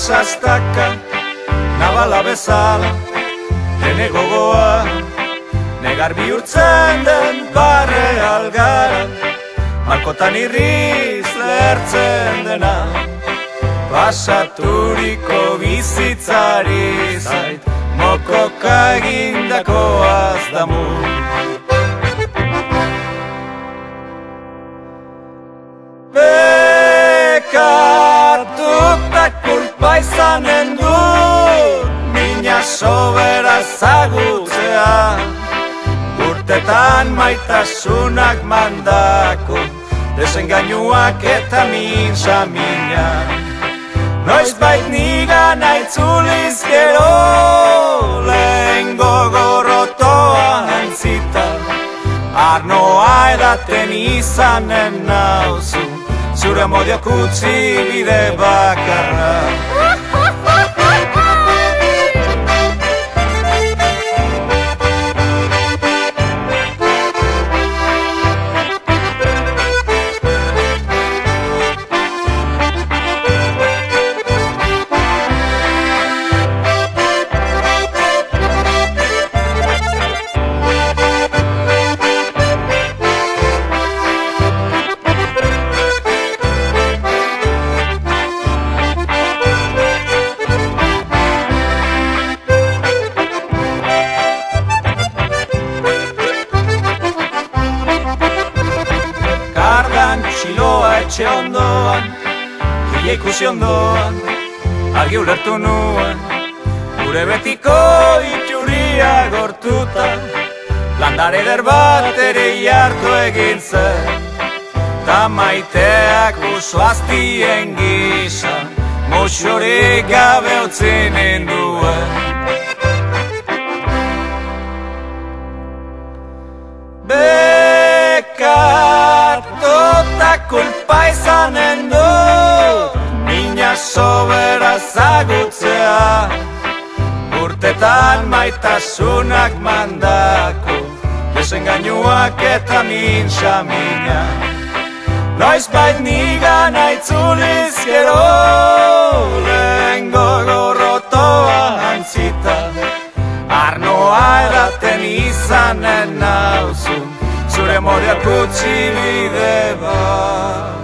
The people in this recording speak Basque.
sastaka, nabala bezala, ene gogoa, negar bihurtzen den barre algara, malkotan irriz lertzen dena, pasaturiko bizitzari zait, mokoka egindako azdamu. Bekatuta kulpa izanen dut, mina sobera zagutzea, urtetan maitasunak mandako, desengainuak eta min samina. Noiz bait nigan aitzuliz gero, lehen gogorrotoa antzita, arnoa edaten izanen nauzu, zure modiak utzi bide bakarra. Txiloa etxe ondoan, hile ikusi ondoan, argi ulertu nuen, gure betiko itxuria gortuta, landare eder bat ere jartu egin zen, ta maiteak usuaztien gisa, musurik gabe utzi ninduen. Bekatuta kulpa izanen dut, mina sobera zagutzea, urtetan maitasunak mandako, desengainuak eta min samina. Noiz bait nigan aitzuliz gero, lehen gogorrotoa antzita, arnoa edaten izanen nauzu, zure modiak utzi bide bat.